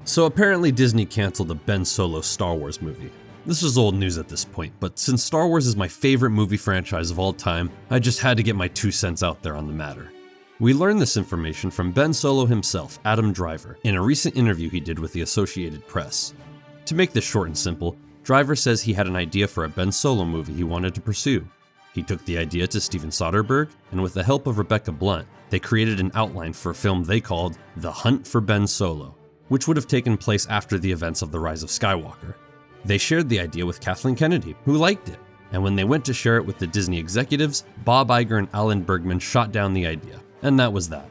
So apparently Disney canceled a Ben Solo Star Wars movie. This is old news at this point, but since Star Wars is my favorite movie franchise of all time, I just had to get my 2 cents out there on the matter. We learned this information from Ben Solo himself, Adam Driver, in a recent interview he did with the Associated Press. To make this short and simple, Driver says he had an idea for a Ben Solo movie he wanted to pursue. He took the idea to Steven Soderbergh, and with the help of Rebecca Blunt, they created an outline for a film they called The Hunt for Ben Solo, which would have taken place after the events of The Rise of Skywalker. They shared the idea with Kathleen Kennedy, who liked it, and when they went to share it with the Disney executives, Bob Iger and Alan Bergman shot down the idea, and that was that.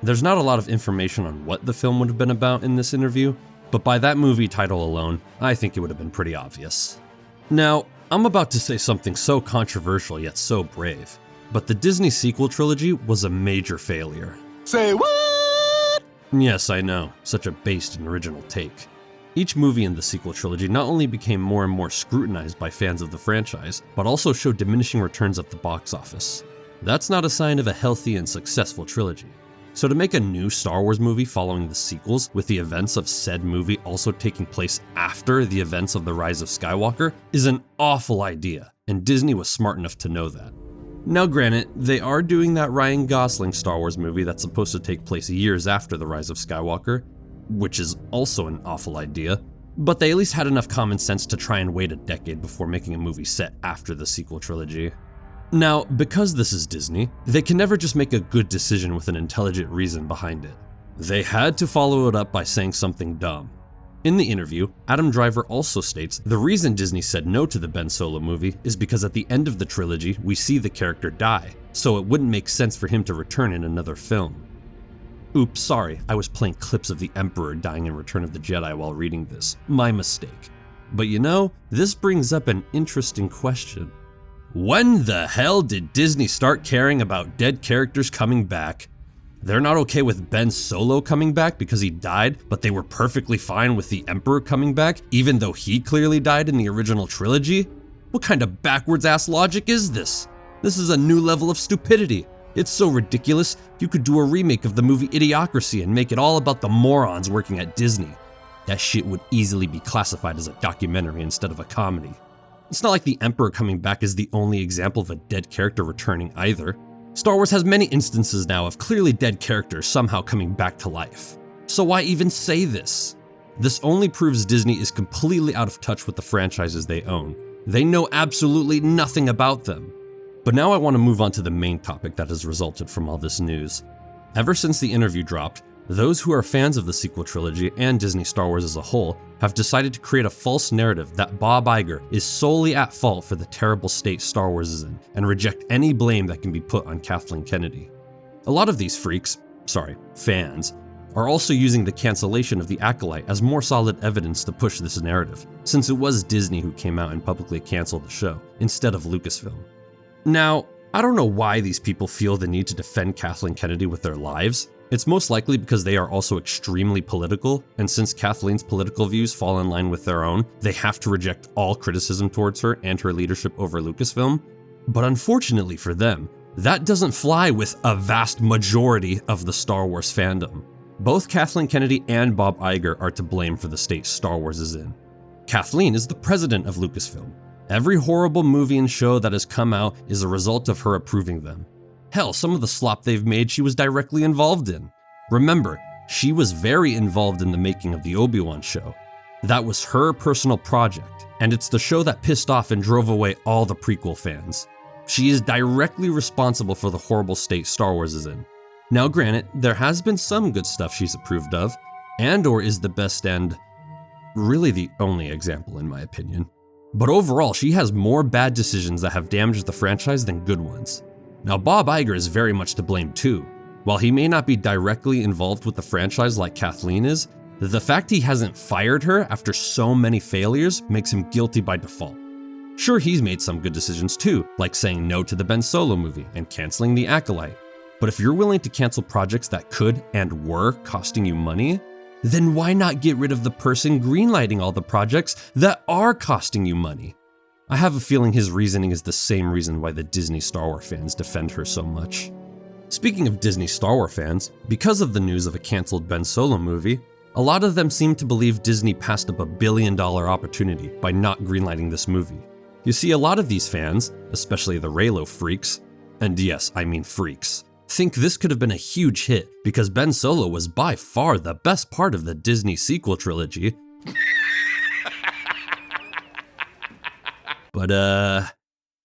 There's not a lot of information on what the film would have been about in this interview, but by that movie title alone, I think it would have been pretty obvious. Now, I'm about to say something so controversial yet so brave, but the Disney sequel trilogy was a major failure. Say what? Yes, I know, such a based and original take. Each movie in the sequel trilogy not only became more and more scrutinized by fans of the franchise, but also showed diminishing returns at the box office. That's not a sign of a healthy and successful trilogy. So to make a new Star Wars movie following the sequels, with the events of said movie also taking place after the events of The Rise of Skywalker, is an awful idea, and Disney was smart enough to know that. Now granted, they are doing that Ryan Gosling Star Wars movie that's supposed to take place years after The Rise of Skywalker, which is also an awful idea, but they at least had enough common sense to try and wait a decade before making a movie set after the sequel trilogy. Now, because this is Disney, they can never just make a good decision with an intelligent reason behind it. They had to follow it up by saying something dumb. In the interview, Adam Driver also states the reason Disney said no to the Ben Solo movie is because at the end of the trilogy, we see the character die, so it wouldn't make sense for him to return in another film. Oops, sorry, I was playing clips of the Emperor dying in Return of the Jedi while reading this. My mistake. But you know, this brings up an interesting question. When the hell did Disney start caring about dead characters coming back? They're not okay with Ben Solo coming back because he died, but they were perfectly fine with the Emperor coming back, even though he clearly died in the original trilogy? What kind of backwards-ass logic is this? This is a new level of stupidity. It's so ridiculous, you could do a remake of the movie Idiocracy and make it all about the morons working at Disney. That shit would easily be classified as a documentary instead of a comedy. It's not like the Emperor coming back is the only example of a dead character returning either. Star Wars has many instances now of clearly dead characters somehow coming back to life. So why even say this? This only proves Disney is completely out of touch with the franchises they own. They know absolutely nothing about them. But now I want to move on to the main topic that has resulted from all this news. Ever since the interview dropped, those who are fans of the sequel trilogy and Disney Star Wars as a whole have decided to create a false narrative that Bob Iger is solely at fault for the terrible state Star Wars is in and reject any blame that can be put on Kathleen Kennedy. A lot of these fans, are also using the cancellation of The Acolyte as more solid evidence to push this narrative, since it was Disney who came out and publicly canceled the show, instead of Lucasfilm. Now, I don't know why these people feel the need to defend Kathleen Kennedy with their lives. It's most likely because they are also extremely political, and since Kathleen's political views fall in line with their own, they have to reject all criticism towards her and her leadership over Lucasfilm. But unfortunately for them, that doesn't fly with a vast majority of the Star Wars fandom. Both Kathleen Kennedy and Bob Iger are to blame for the state Star Wars is in. Kathleen is the president of Lucasfilm. Every horrible movie and show that has come out is a result of her approving them. Hell, some of the slop they've made she was directly involved in. Remember, she was very involved in the making of the Obi-Wan show. That was her personal project, and it's the show that pissed off and drove away all the prequel fans. She is directly responsible for the horrible state Star Wars is in. Now granted, there has been some good stuff she's approved of, Andor is the best and really the only example in my opinion. But overall, she has more bad decisions that have damaged the franchise than good ones. Now Bob Iger is very much to blame too. While he may not be directly involved with the franchise like Kathleen is, the fact he hasn't fired her after so many failures makes him guilty by default. Sure, he's made some good decisions too, like saying no to the Ben Solo movie and canceling The Acolyte. But if you're willing to cancel projects that could and were costing you money, then why not get rid of the person greenlighting all the projects that are costing you money? I have a feeling his reasoning is the same reason why the Disney Star Wars fans defend her so much. Speaking of Disney Star Wars fans, because of the news of a canceled Ben Solo movie, A lot of them seem to believe Disney passed up $1 billion opportunity by not greenlighting this movie. You see, a lot of these fans, especially the Reylo freaks, and yes, I mean freaks, think this could have been a huge hit because Ben Solo was by far the best part of the Disney sequel trilogy. But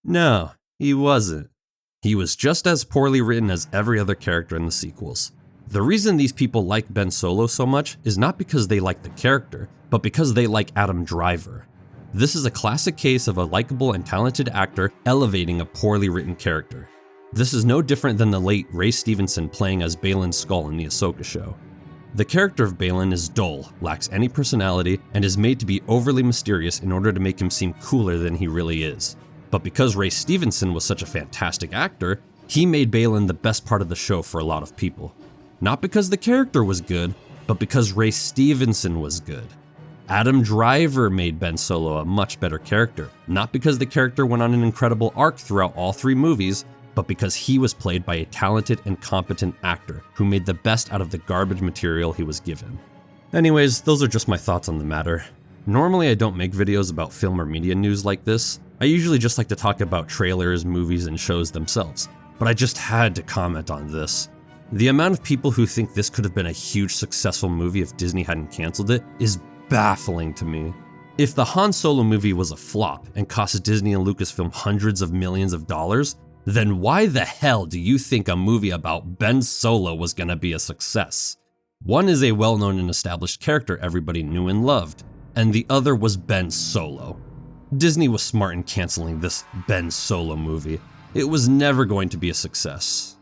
no, he wasn't. He was just as poorly written as every other character in the sequels. The reason these people like Ben Solo so much is not because they like the character, but because they like Adam Driver. This is a classic case of a likable and talented actor elevating a poorly written character. This is no different than the late Ray Stevenson playing as Baylan Skoll in the Ahsoka show. The character of Baylan is dull, lacks any personality, and is made to be overly mysterious in order to make him seem cooler than he really is. But because Ray Stevenson was such a fantastic actor, he made Baylan the best part of the show for a lot of people. Not because the character was good, but because Ray Stevenson was good. Adam Driver made Ben Solo a much better character, not because the character went on an incredible arc throughout all 3 movies, but because he was played by a talented and competent actor who made the best out of the garbage material he was given. Anyways, those are just my thoughts on the matter. Normally I don't make videos about film or media news like this. I usually just like to talk about trailers, movies, and shows themselves, but I just had to comment on this. The amount of people who think this could have been a huge successful movie if Disney hadn't canceled it is baffling to me. If the Han Solo movie was a flop and cost Disney and Lucasfilm hundreds of millions of dollars, then why the hell do you think a movie about Ben Solo was gonna be a success? One is a well-known and established character everybody knew and loved, and the other was Ben Solo. Disney was smart in canceling this Ben Solo movie. It was never going to be a success.